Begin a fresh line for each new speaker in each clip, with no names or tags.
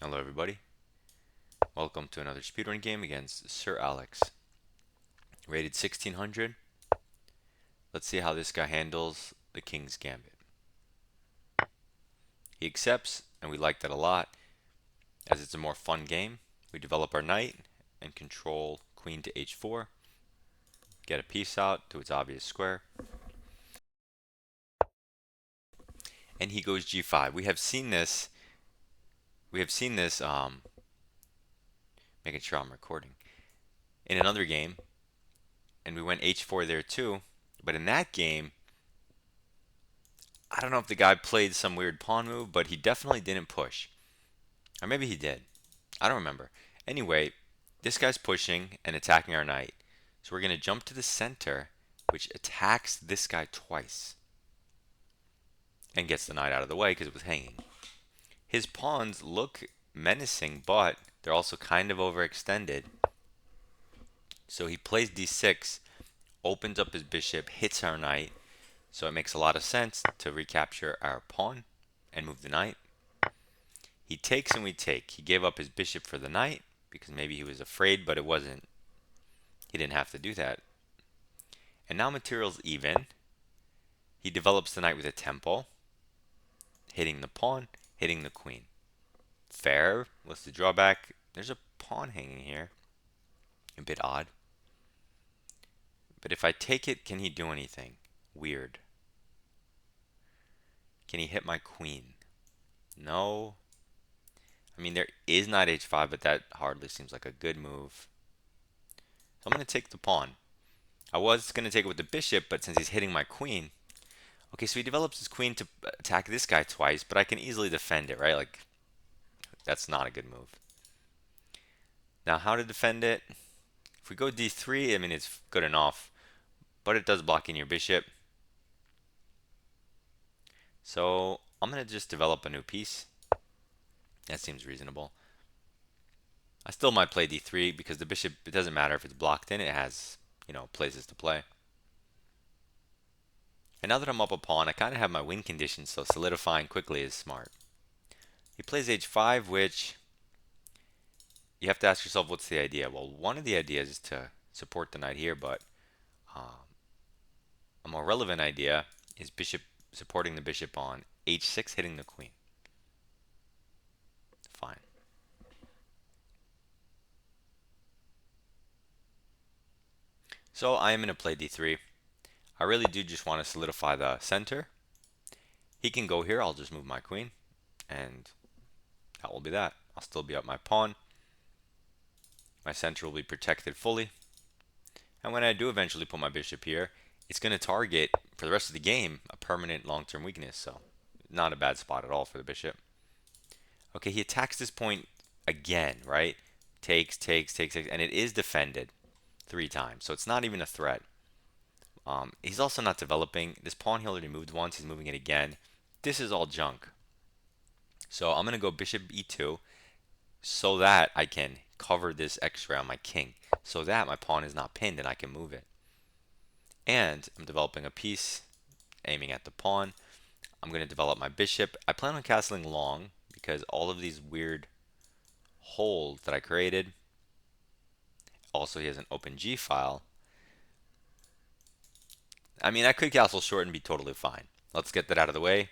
Hello everybody, welcome to another speedrun game against Sir Alex. Rated 1600. Let's see how this guy handles the King's Gambit. He accepts, and we like that a lot, as it's a more fun game. We develop our knight and control queen to h4, get a piece out to its obvious square, and he goes g5. We have seen this, making sure I'm recording, in another game, and we went h4 there too, but in that game, I don't know if the guy played some weird pawn move, but he definitely didn't push. Or maybe he did. I don't remember. Anyway, this guy's pushing and attacking our knight. So we're going to jump to the center, which attacks this guy twice. And gets the knight out of the way because it was hanging. His pawns look menacing, but they're also kind of overextended. So he plays d6, opens up his bishop, hits our knight. So it makes a lot of sense to recapture our pawn and move the knight. He takes and we take. He gave up his bishop for the knight because maybe he was afraid, but it wasn't. He didn't have to do that. And now material's even. He develops the knight with a tempo, hitting the pawn, hitting the queen. Fair. What's the drawback? There's a pawn hanging here. A bit odd. But if I take it, can he do anything? Weird. Can he hit my queen? No. I mean, there is knight h5, but that hardly seems like a good move. So I'm going to take the pawn. I was going to take it with the bishop, but since he's hitting my queen. Okay, so he develops his queen to attack this guy twice, but I can easily defend it, right? Like, that's not a good move. Now, how to defend it? If we go d3, I mean, it's good enough, but it does block in your bishop. So I'm going to just develop a new piece. That seems reasonable. I still might play d3 because the bishop, it doesn't matter if it's blocked in, it has, places to play. And now that I'm up a pawn, I kind of have my win conditions, so solidifying quickly is smart. He plays h5, which you have to ask yourself, what's the idea? Well, one of the ideas is to support the knight here, but a more relevant idea is bishop supporting the bishop on h6, hitting the queen. Fine. So I am going to play d3. I really do just want to solidify the center. He can go here. I'll just move my queen, and that will be that. I'll still be up my pawn. My center will be protected fully. And when I do eventually put my bishop here, it's going to target, for the rest of the game, a permanent long-term weakness. So not a bad spot at all for the bishop. Okay, he attacks this point again, right? Takes, and it is defended 3 times. So it's not even a threat. He's also not developing. This pawn he already moved once. He's moving it again. This is all junk. So I'm going to go bishop e2 so that I can cover this x-ray on my king, so that my pawn is not pinned and I can move it. And I'm developing a piece aiming at the pawn. I'm going to develop my bishop. I plan on castling long because all of these weird holes that I created. Also, he has an open g file. I mean, I could castle short and be totally fine. Let's get that out of the way,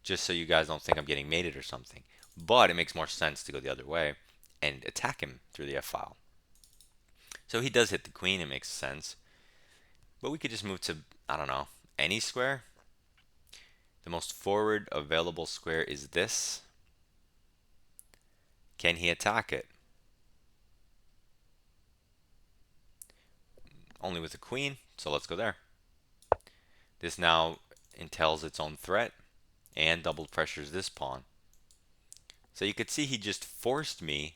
just so you guys don't think I'm getting mated or something. But it makes more sense to go the other way and attack him through the f file. So he does hit the queen, it makes sense. But we could just move to, I don't know, any square. The most forward available square is this. Can he attack it? Only with a queen, so let's go there. This now entails its own threat and double pressures this pawn. So you could see he just forced me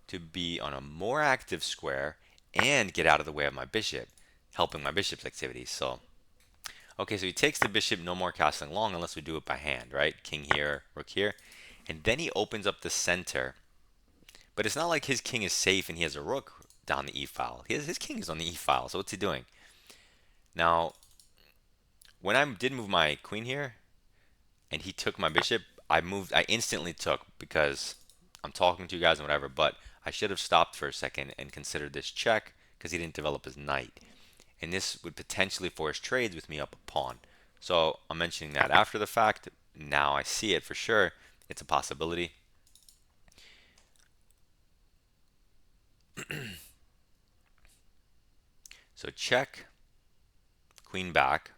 to be on a more active square and get out of the way of my bishop, helping my bishop's activities. So, okay, so he takes the bishop, no more castling long unless we do it by hand, right? King here, rook here. And then he opens up the center. But it's not like his king is safe and he has a rook down the e-file. His king is on the e-file, so what's he doing? Now, when I did move my queen here, and he took my bishop, I instantly took because I'm talking to you guys and whatever, but I should have stopped for a second and considered this check because he didn't develop his knight. And this would potentially force trades with me up a pawn. So I'm mentioning that after the fact. Now I see it for sure. It's a possibility. So check, queen back.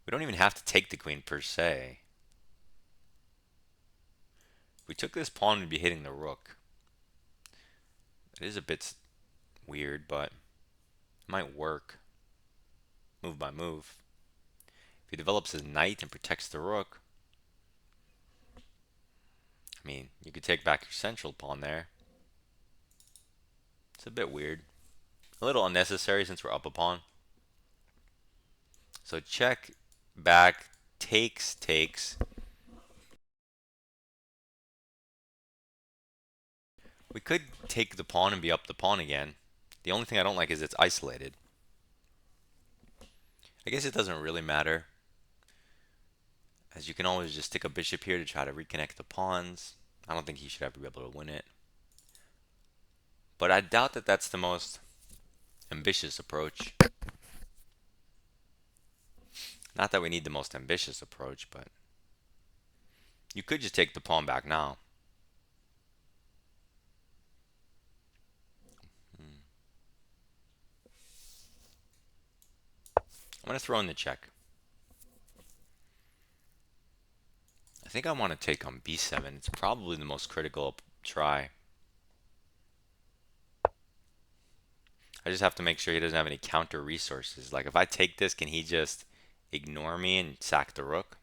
We don't even have to take the queen per se. If we took this pawn, we'd be hitting the rook. It is a bit weird, but it might work. Move by move. If he develops his knight and protects the rook, I mean, you could take back your central pawn there. It's a bit weird. A little unnecessary since we're up a pawn. So check, back, takes. We could take the pawn and be up the pawn again. The only thing I don't like is it's isolated. I guess it doesn't really matter, as you can always just stick a bishop here to try to reconnect the pawns. I don't think he should ever be able to win it. But I doubt that that's the most ambitious approach. Not that we need the most ambitious approach, but you could just take the pawn back now. I'm going to throw in the check. I think I want to take on b7. It's probably the most critical try. I just have to make sure he doesn't have any counter resources. Like if I take this, can he just ignore me and sack the rook?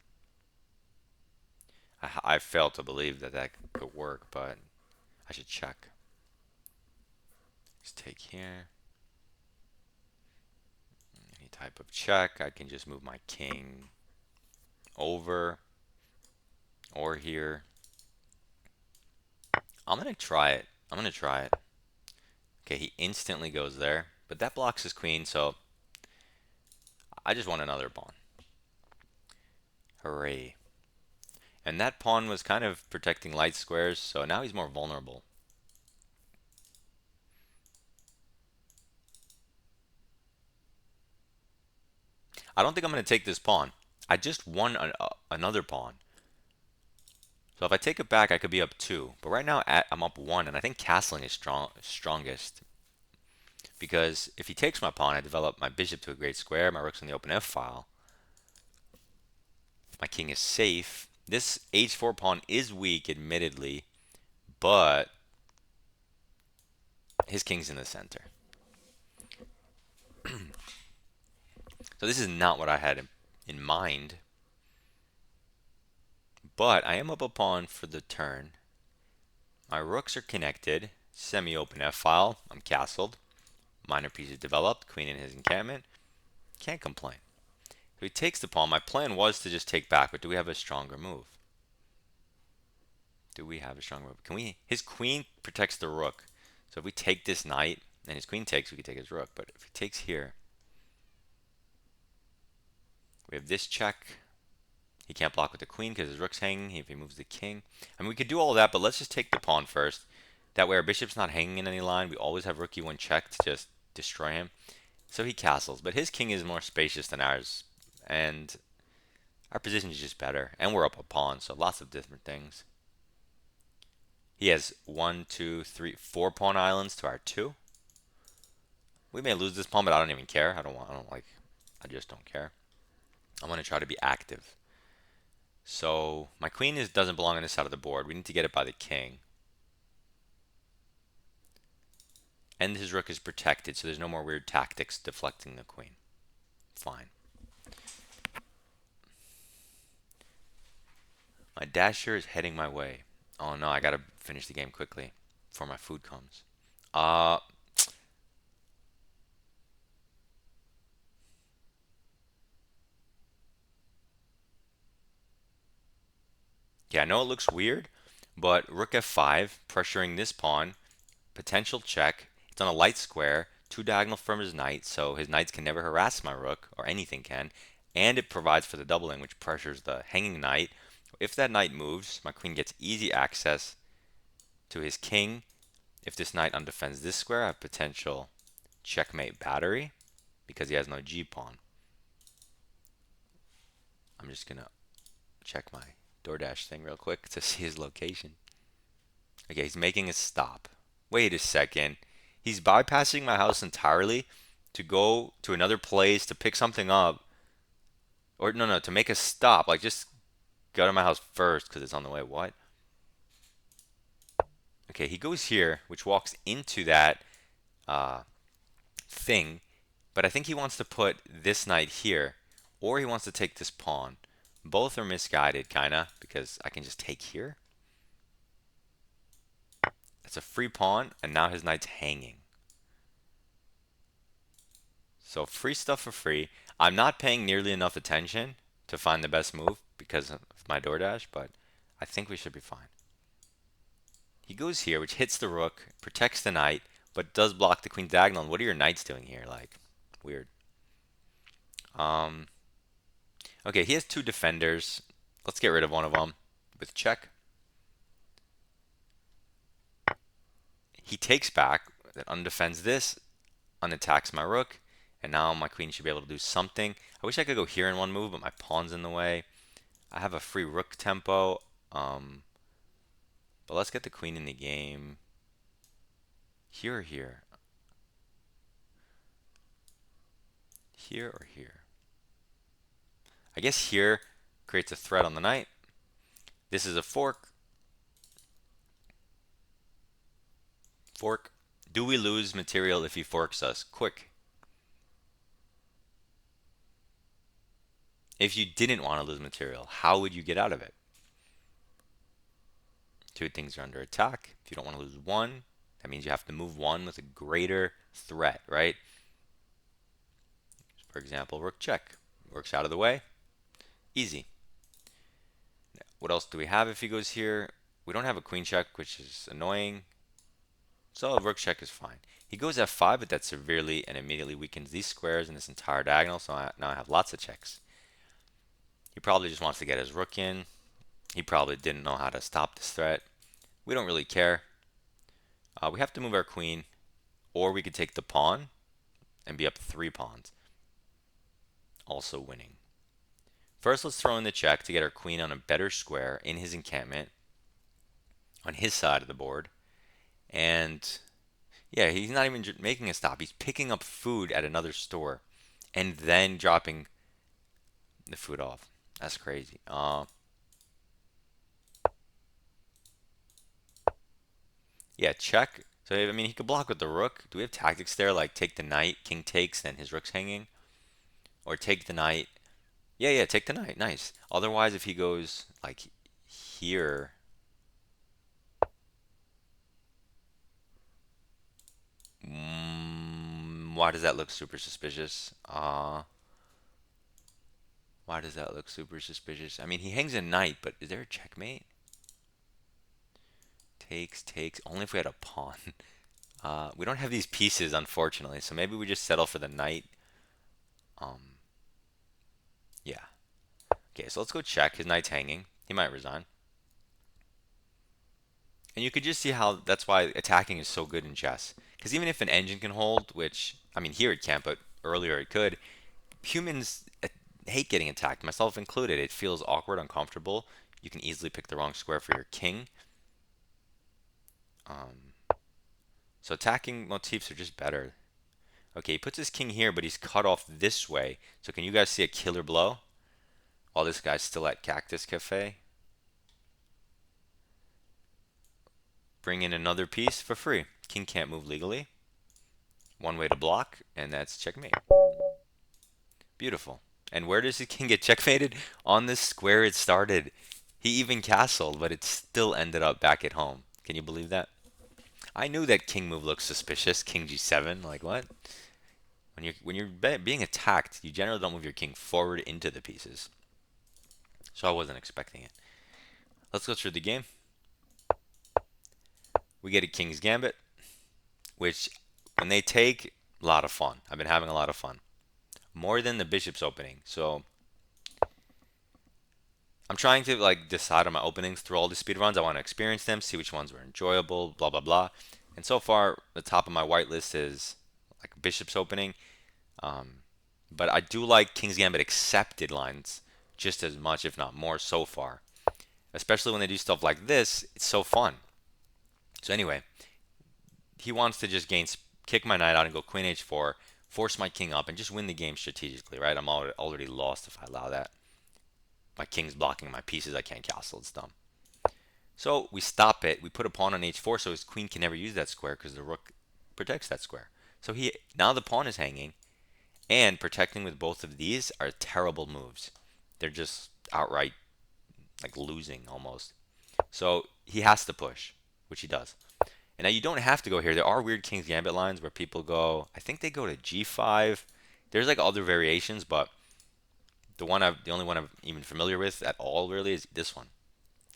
I fail to believe that that could work, but I should check. Just take here. Any type of check. I can just move my king over or here. I'm going to try it. Okay, he instantly goes there, but that blocks his queen, so I just want another pawn. Hooray. And that pawn was kind of protecting light squares, so now he's more vulnerable. I don't think I'm going to take this pawn. I just won another pawn. So if I take it back, I could be up 2. But right now, I'm up 1, and I think castling is strongest. Because if he takes my pawn, I develop my bishop to a great square. My rook's on the open F file. My king is safe. This h4 pawn is weak, admittedly, but his king's in the center. So this is not what I had in mind. But I am up a pawn for the turn. My rooks are connected. Semi-open f-file. I'm castled. Minor pieces developed. Queen in his encampment. Can't complain. So he takes the pawn. My plan was to just take back, but do we have a stronger move? Do we have a stronger move? Can we? His queen protects the rook. So if we take this knight and his queen takes, we can take his rook. But if he takes here, we have this check. He can't block with the queen because his rook's hanging. If he moves the king, I mean, we could do all that, but let's just take the pawn first. That way our bishop's not hanging in any line. We always have rook e1 check to just destroy him. So he castles, but his king is more spacious than ours, and our position is just better. And we're up a pawn, so lots of different things. He has 1, 2, 3, 4 pawn islands to our 2. We may lose this pawn, but I don't even care. I just don't care. I'm going to try to be active. So my queen doesn't belong on this side of the board. We need to get it by the king. And his rook is protected, so there's no more weird tactics deflecting the queen. Fine. My dasher is heading my way. Oh no, I gotta finish the game quickly before my food comes. Yeah, I know it looks weird, but rook f5, pressuring this pawn, potential check. It's on a light square, 2 diagonal from his knight, so his knights can never harass my rook, or anything can. And it provides for the doubling, which pressures the hanging knight. If that knight moves, my queen gets easy access to his king. If this knight undefends this square, I have potential checkmate battery because he has no G pawn. I'm just gonna check my DoorDash thing real quick to see his location. Okay, he's making a stop. Wait a second. He's bypassing my house entirely to go to another place to pick something up. Or no, to make a stop. Like just go to my house first because it's on the way. What? Okay, he goes here, which walks into that uh, thing. But I think he wants to put this knight here. Or he wants to take this pawn. Both are misguided, kinda, because I can just take here. It's a free pawn, and now his knight's hanging. So free stuff for free. I'm not paying nearly enough attention to find the best move because of my DoorDash, but I think we should be fine. He goes here, which hits the rook, protects the knight, but does block the queen's diagonal. And what are your knights doing here? Like, weird. Okay, he has two defenders. Let's get rid of one of them with check. He takes back, that undefends this, unattacks my rook, and now my queen should be able to do something. I wish I could go here in one move, but my pawn's in the way. I have a free rook tempo, but let's get the queen in the game. Here or here? Here or here? I guess here creates a threat on the knight. This is a fork. Fork. Do we lose material if he forks us? Quick. If you didn't want to lose material, how would you get out of it? Two things are under attack. If you don't want to lose one, that means you have to move one with a greater threat, right? For example, rook check. Rook's out of the way. Easy. What else do we have if he goes here? We don't have a queen check, which is annoying. So rook check is fine. He goes f5, but that severely and immediately weakens these squares and this entire diagonal, so now I have lots of checks. He probably just wants to get his rook in. He probably didn't know how to stop this threat. We don't really care. We have to move our queen, or we could take the pawn and be up 3 pawns. Also winning. First, let's throw in the check to get our queen on a better square in his encampment on his side of the board. And yeah, he's not even making a stop. He's picking up food at another store and then dropping the food off. That's crazy. Yeah, check. So, I mean, he could block with the rook. Do we have tactics there? Like take the knight, king takes, then his rook's hanging? Or take the knight. Yeah, take the knight. Nice. Otherwise, if he goes like here. Why does that look super suspicious? Why does that look super suspicious? I mean, he hangs a knight, but is there a checkmate? Takes. Only if we had a pawn. We don't have these pieces, unfortunately, so maybe we just settle for the knight. Yeah. Okay, so let's go check. His knight's hanging. He might resign. And you could just see how that's why attacking is so good in chess. Because even if an engine can hold, which, I mean, here it can't, but earlier it could, humans hate getting attacked, myself included. It feels awkward, uncomfortable. You can easily pick the wrong square for your king. So attacking motifs are just better. Okay, he puts his king here, but he's cut off this way. So can you guys see a killer blow? While this guy's still at Cactus Cafe. Bring in another piece for free. King can't move legally. One way to block, and that's checkmate. Beautiful. And where does the king get checkmated? On this square it started. He even castled, but it still ended up back at home. Can you believe that? I knew that king move looks suspicious. King g7, like what? When you're being attacked, you generally don't move your king forward into the pieces. So I wasn't expecting it. Let's go through the game. We get a king's gambit, which when they take, a lot of fun. I've been having a lot of fun. More than the bishop's opening. So I'm trying to like decide on my openings through all the speed runs. I want to experience them, see which ones were enjoyable, blah blah blah. And so far, the top of my white list is like Bishop's opening. Um, but I do like King's Gambit accepted lines just as much, if not more, so far. Especially when they do stuff like this, it's so fun. So anyway, he wants to just kick my knight out and go Queen H4, force my king up, and just win the game strategically, right? I'm already lost if I allow that. My king's blocking my pieces. I can't castle. It's dumb. So we stop it. We put a pawn on h4 so his queen can never use that square because the rook protects that square. So now the pawn is hanging, and protecting with both of these are terrible moves. They're just outright like losing almost. So he has to push, which he does. And now you don't have to go here. There are weird King's Gambit lines where people go, I think they go to g5. There's like other variations, but the only one I'm even familiar with at all really is this one.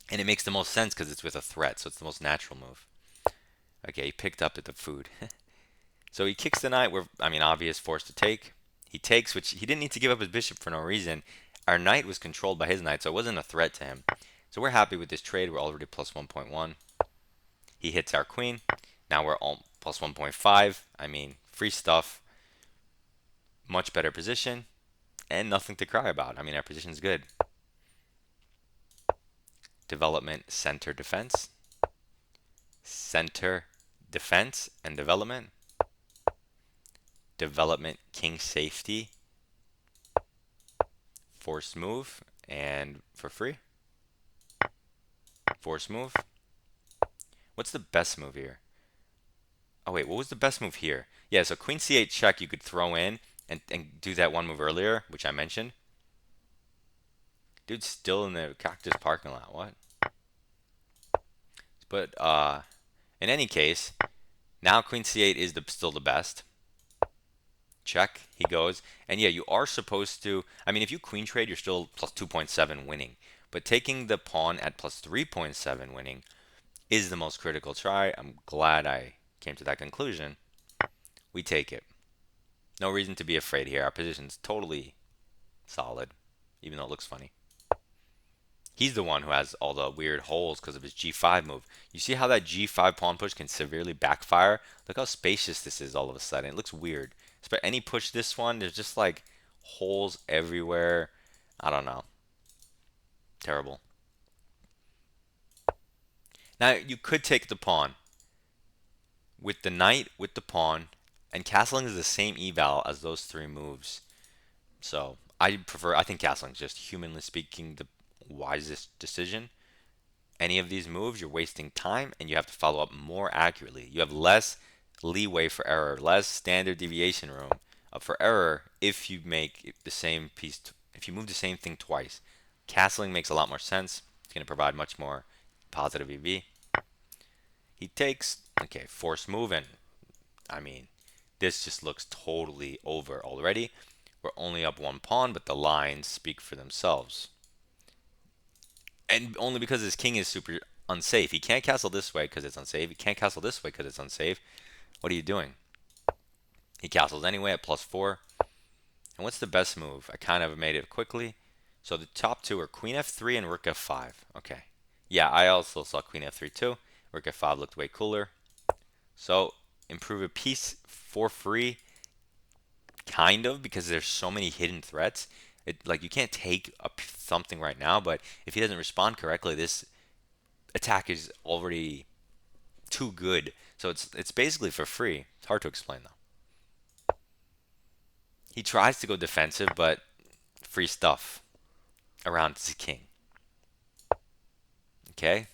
And it makes the most sense because it's with a threat, so it's the most natural move. Okay, he picked up at the food. So he kicks the knight. I mean, obvious, forced to take. He takes, which he didn't need to give up his bishop for no reason. Our knight was controlled by his knight, so it wasn't a threat to him. So we're happy with this trade. We're already plus 1.1. He hits our queen. Now we're all plus 1.5. I mean, free stuff. Much better position. And nothing to cry about. I mean, our position's good. Development, center, defense. Center, defense, and development. Development, king safety. Forced move, and for free. Forced move. What's the best move here? Oh wait, what was the best move here? Yeah, so queen c8 check you could throw in and do that one move earlier, which I mentioned. Dude's still in the cactus parking lot. What? But in any case, now queen c8 is still the best. Check, he goes. And yeah, you are supposed to, I mean, if you queen trade, you're still plus 2.7 winning. But taking the pawn at plus 3.7 winning is the most critical try. I'm glad I came to that conclusion. We take it. No reason to be afraid here. Our position's totally solid, even though it looks funny. He's the one who has all the weird holes because of his g5 move. You see how that g5 pawn push can severely backfire? Look how spacious this is all of a sudden. It looks weird. But any push this one, there's just like holes everywhere. I don't know. Terrible. Now you could take the pawn with the knight, with the pawn, and castling is the same eval as those three moves. So I think castling is just humanly speaking the wisest decision. Any of these moves, you're wasting time and you have to follow up more accurately. You have less leeway for error, less standard deviation room for error if you make the same piece, if you move the same thing twice. Castling makes a lot more sense. It's going to provide much more positive EV. He takes, okay, force move, and I mean, this just looks totally over already. We're only up one pawn, but the lines speak for themselves. And only because his king is super unsafe. He can't castle this way because it's unsafe. He can't castle this way because it's unsafe. What are you doing? He castles anyway at plus 4. And what's the best move? I kind of made it quickly. So the top two are queen f3 and rook f5. Okay. Yeah, I also saw queen f3 too. Rook f5 looked way cooler. So improve a piece for free, kind of, because there's so many hidden threats. Like you can't take something right now, but if he doesn't respond correctly, this attack is already too good. So it's basically for free. It's hard to explain though. He tries to go defensive, but free stuff around his king. Okay,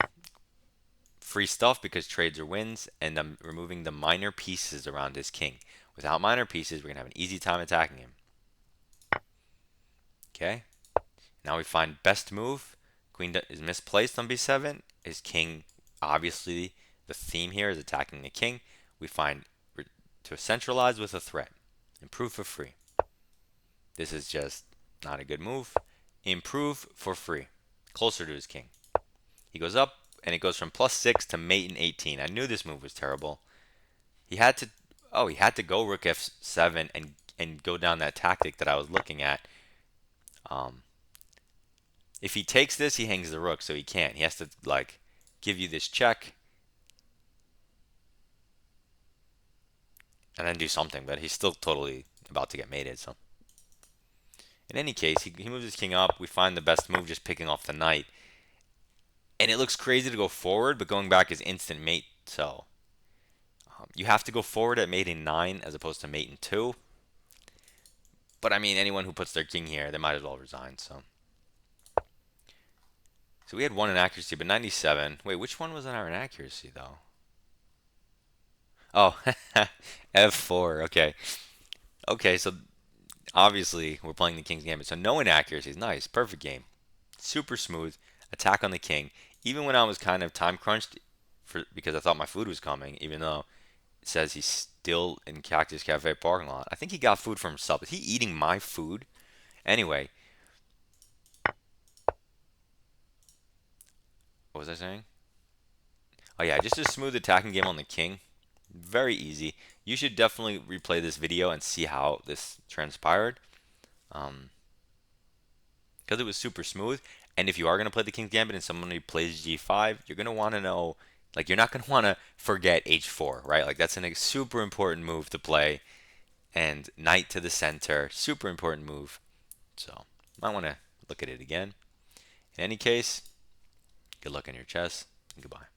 free stuff because trades are wins, and I'm removing the minor pieces around his king. Without minor pieces, we're gonna have an easy time attacking him. Okay, now we find best move. Queen is misplaced on b7. His king, obviously, the theme here is attacking the king. We find to centralize with a threat. Improve for free. This is just not a good move. Improve for free. Closer to his king. He goes up, and it goes from plus 6 to mate in 18. I knew this move was terrible. He had to go rook f7 and go down that tactic that I was looking at. Um, If he takes this, he hangs the rook, so he can't. He has to like give you this check and then do something, but he's still totally about to get mated. So in any case, he moves his king up. We find the best move just picking off the knight. And it looks crazy to go forward, but going back is instant mate. So you have to go forward at mate in 9 as opposed to mate in 2. But I mean, anyone who puts their king here, they might as well resign. So we had 1 inaccuracy, but 97. Wait, which one was our inaccuracy though? Oh, f4. Okay. Okay, so obviously we're playing the King's Gambit. So no inaccuracies. Nice. Perfect game. Super smooth. Attack on the king. Even when I was kind of time crunched because I thought my food was coming, even though it says he's still in Cactus Cafe parking lot. I think he got food for himself. Is he eating my food? Anyway, what was I saying? Oh yeah, just a smooth attacking game on the king. Very easy. You should definitely replay this video and see how this transpired. Um, because it was super smooth. And if you are going to play the King's Gambit and someone who plays G5, you're going to want to know, like, you're not going to want to forget H4, right? Like, that's a super important move to play. And knight to the center, super important move. So, might want to look at it again. In any case, good luck on your chess, and goodbye.